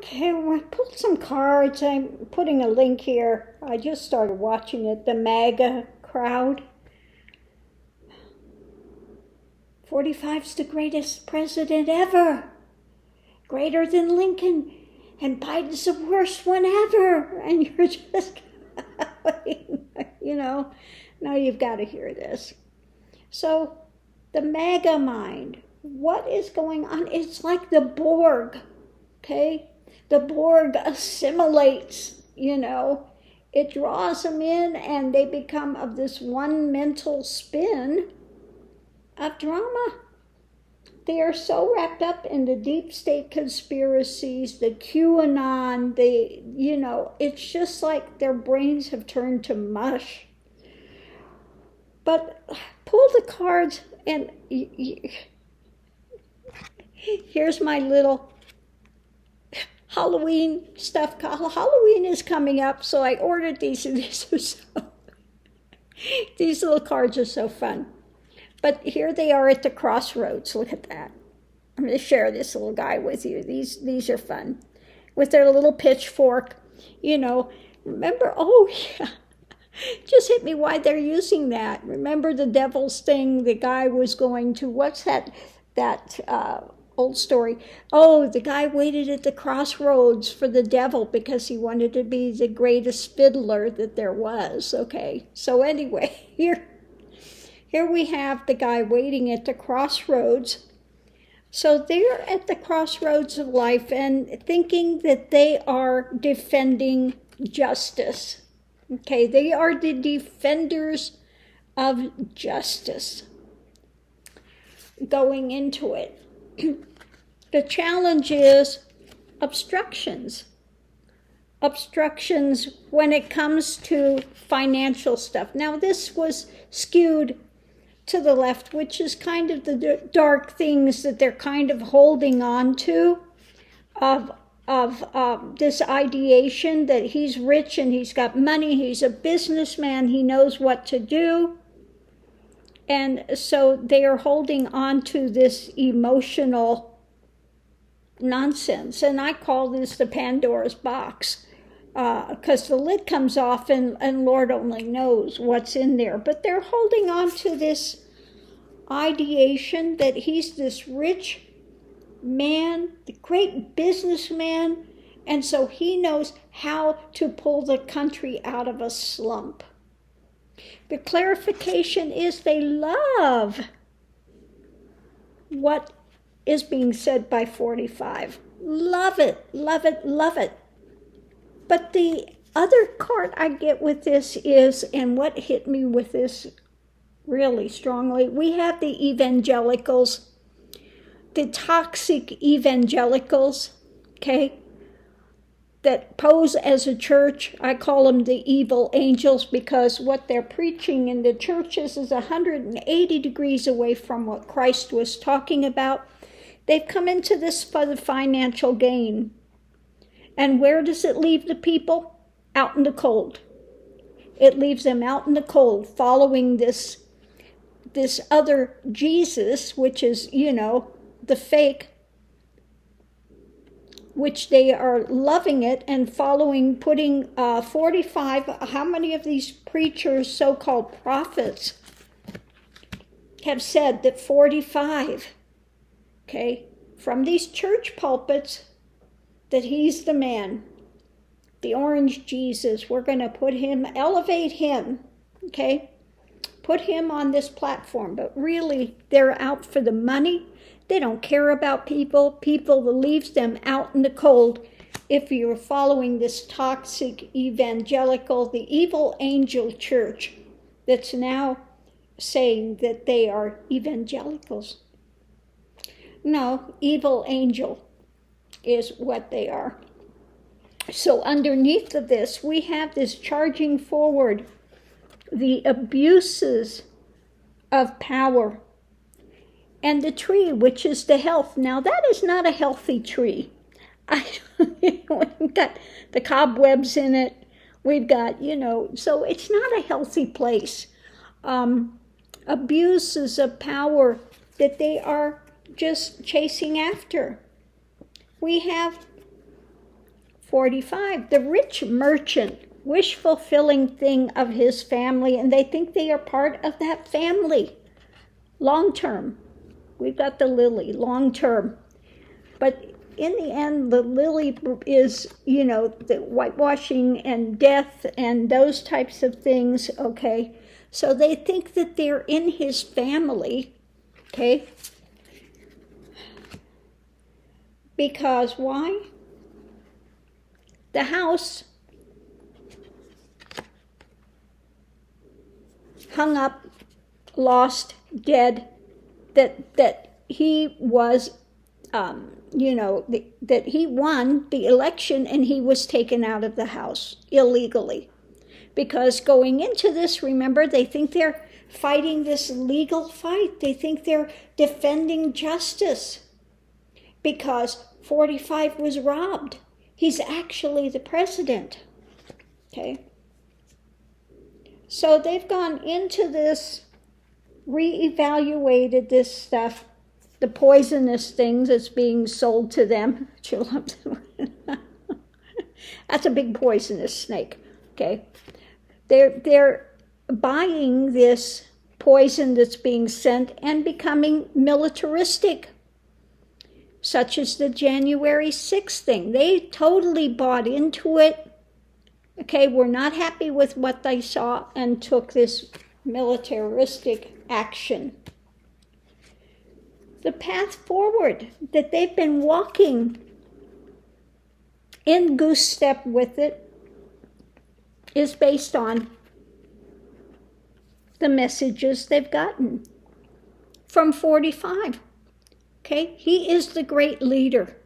Okay, well, I pulled some cards. I'm putting a link here. I just started watching it. The Maga crowd. 45's the greatest president ever. Greater than Lincoln. And Biden's the worst one ever. And you're just going, now you've got to hear this. So, the Maga mind. What is going on? It's like the Borg, okay? The Borg assimilates, It draws them in and they become of this one mental spin of drama. They are so wrapped up in the deep state conspiracies, the QAnon, it's just like their brains have turned to mush. But pull the cards and here's my little Halloween stuff. Halloween is coming up, so I ordered these, and these little cards are so fun. But here they are at the crossroads. Look at that. I'm going to share this little guy with you. These are fun. With their little pitchfork, Remember, oh yeah, just hit me why they're using that. Remember the devil's thing? The guy was going to, what's that old story? Oh, the guy waited at the crossroads for the devil because he wanted to be the greatest fiddler that there was. Okay, so anyway, here we have the guy waiting at the crossroads. So they're at the crossroads of life and thinking that they are defending justice. Okay, they are the defenders of justice going into it. The challenge is obstructions. Obstructions when it comes to financial stuff. Now, this was skewed to the left, which is kind of the dark things that they're kind of holding on to of this ideation that he's rich and he's got money, he's a businessman, he knows what to do. And so they are holding on to this emotional nonsense. And I call this the Pandora's box because the lid comes off and Lord only knows what's in there. But they're holding on to this ideation that he's this rich man, the great businessman, and so he knows how to pull the country out of a slump. The clarification is they love what is being said by 45. Love it, love it, love it. But the other card I get with this is, and what hit me with this really strongly, we have the evangelicals, the toxic evangelicals, okay, that pose as a church. I call them the evil angels because what they're preaching in the churches is 180 degrees away from what Christ was talking about. They've come into this for the financial gain. And where does it leave the people? Out in the cold. It leaves them out in the cold, following this other Jesus, which is, the fake, which they are loving it and following, putting 45, how many of these preachers, so-called prophets, have said that 45, okay, from these church pulpits, that he's the man, the orange Jesus. We're going to put him, elevate him, okay, put him on this platform. But really, they're out for the money. They don't care about people. People leaves them out in the cold if you're following this toxic evangelical, the evil angel church that's now saying that they are evangelicals. No, evil angel is what they are. So underneath of this, we have this charging forward, the abuses of power. And the tree, which is the health. Now, that is not a healthy tree. We've got the cobwebs in it. We've got, so it's not a healthy place. Abuses of power that they are just chasing after. We have 45, the rich merchant, wish-fulfilling thing of his family, and they think they are part of that family. Long-term. We've got the lily, long-term. But in the end, the lily is, the whitewashing and death and those types of things, okay? So they think that they're in his family, okay? Because why? The house hung up, lost, dead, that he was, that he won the election and he was taken out of the house illegally. Because going into this, remember, they think they're fighting this legal fight. They think they're defending justice because 45 was robbed. He's actually the president, okay? So they've gone into this, reevaluated this stuff, the poisonous things that's being sold to them. That's a big poisonous snake, okay? They're buying this poison that's being sent and becoming militaristic, such as the January 6th thing. They totally bought into it. Okay, we're not happy with what they saw and took this militaristic action. The path forward that they've been walking in goose step with it is based on the messages they've gotten from 45. Okay, he is the great leader.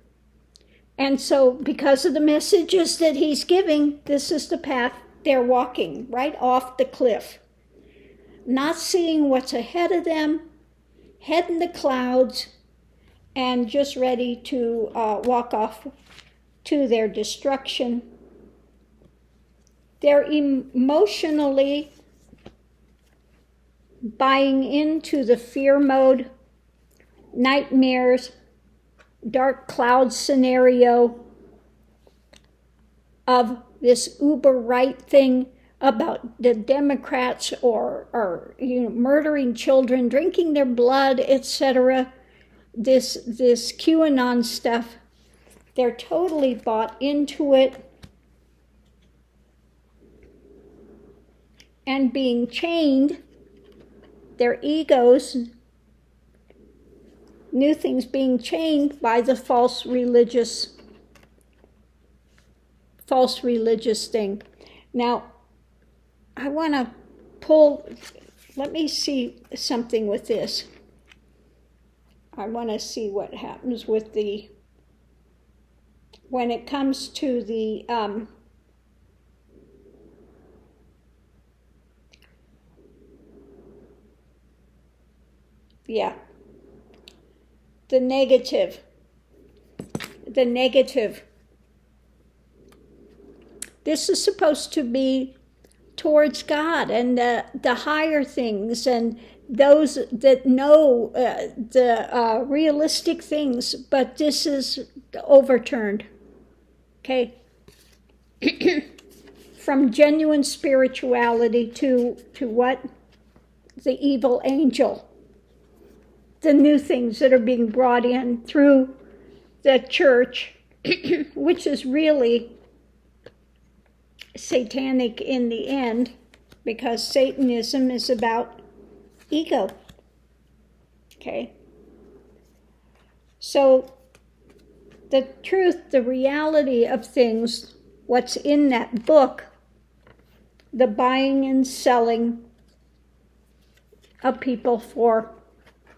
And so because of the messages that he's giving, this is the path they're walking, right off the cliff. Not seeing what's ahead of them, head in the clouds, and just ready to walk off to their destruction. They're emotionally buying into the fear mode, nightmares, dark cloud scenario of this uber right thing about the Democrats or murdering children, drinking their blood, etc. This QAnon stuff, they're totally bought into it and being chained, their egos, new things being chained by the false religious thing. Now, I want to let me see something with this. I want to see what happens with when it comes to the, the negative. This is supposed to be towards God and the higher things and those that know the realistic things, but this is overturned, okay? From genuine spirituality to what? The evil angel. The new things that are being brought in through the church, which is really satanic in the end, because Satanism is about ego. Okay? So the truth, the reality of things, what's in that book, the buying and selling of people for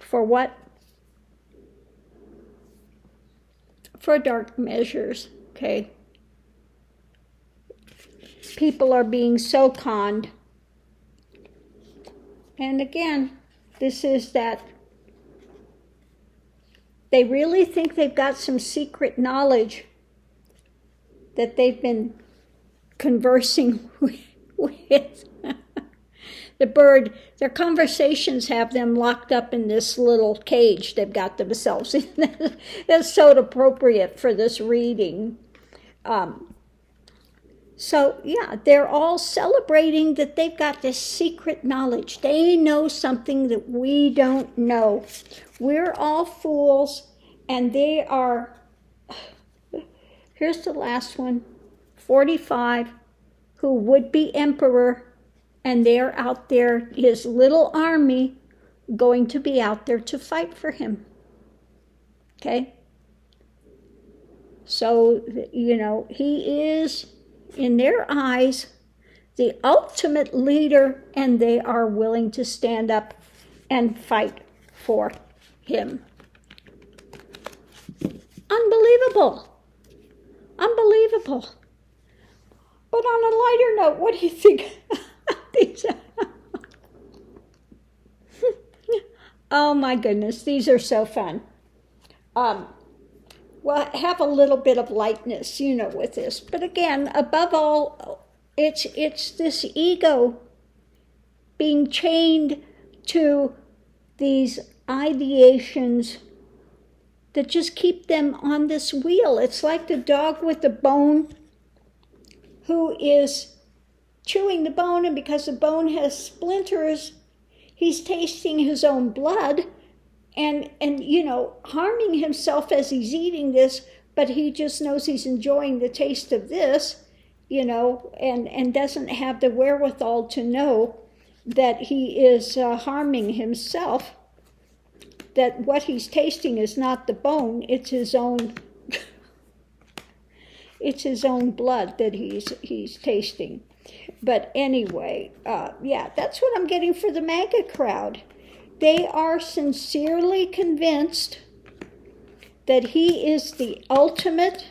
what? For dark measures, okay? People are being so conned. And again, this is that they really think they've got some secret knowledge that they've been conversing with. The bird, their conversations have them locked up in this little cage they've got themselves in. That's so appropriate for this reading. So, yeah, they're all celebrating that they've got this secret knowledge. They know something that we don't know. We're all fools, and they are. Here's the last one, 45, who would be emperor, and they're out there, his little army, going to be out there to fight for him. Okay? So, he is, in their eyes, the ultimate leader, and they are willing to stand up and fight for him. Unbelievable. Unbelievable. But on a lighter note, what do you think? Oh my goodness, these are so fun. Well, have a little bit of lightness, with this. But again, above all, it's this ego being chained to these ideations that just keep them on this wheel. It's like the dog with the bone who is chewing the bone, and because the bone has splinters, he's tasting his own blood and harming himself as he's eating this, but he just knows he's enjoying the taste of this, and doesn't have the wherewithal to know that he is harming himself, that what he's tasting is not the bone, it's his own it's his own blood that he's tasting. But anyway, that's what I'm getting for the Maga crowd. They are sincerely convinced that he is the ultimate.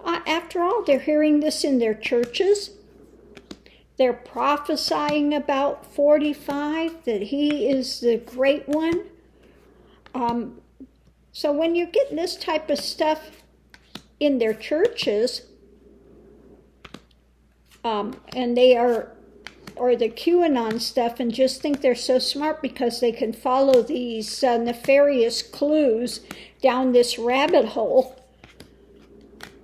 After all, they're hearing this in their churches. They're prophesying about 45, that he is the great one. So when you're getting this type of stuff in their churches, and they are, or the QAnon stuff, and just think they're so smart because they can follow these nefarious clues down this rabbit hole,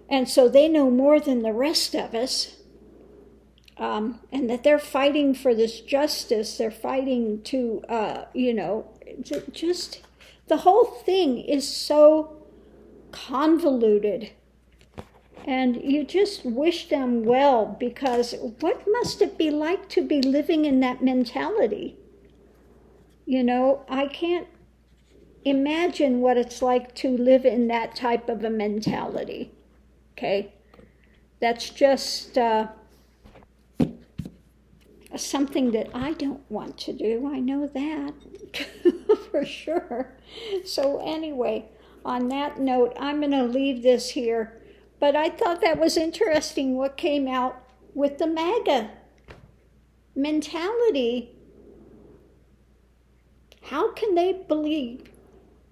and so they know more than the rest of us, and that they're fighting for this justice, they're fighting to, just the whole thing is so convoluted. And you just wish them well, because what must it be like to be living in that mentality? I can't imagine what it's like to live in that type of a mentality. Okay? That's just something that I don't want to do. I know that for sure. So anyway, on that note, I'm going to leave this here. But I thought that was interesting what came out with the Maga mentality. How can they believe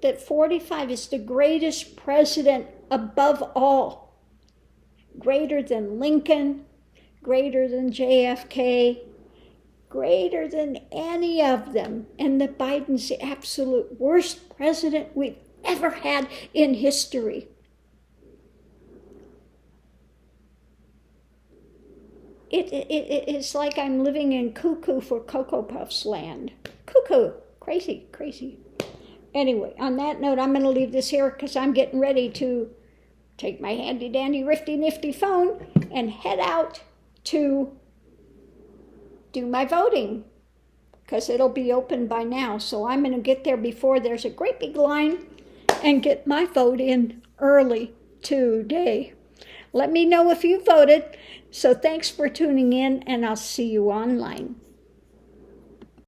that 45 is the greatest president above all? Greater than Lincoln, greater than JFK, greater than any of them. And that Biden's the absolute worst president we've ever had in history. It's like I'm living in cuckoo for Cocoa Puffs land. Cuckoo. Crazy, crazy. Anyway, on that note, I'm going to leave this here because I'm getting ready to take my handy-dandy, rifty-nifty phone and head out to do my voting, because it'll be open by now. So I'm going to get there before there's a great big line and get my vote in early today. Let me know if you voted. So thanks for tuning in, and I'll see you online.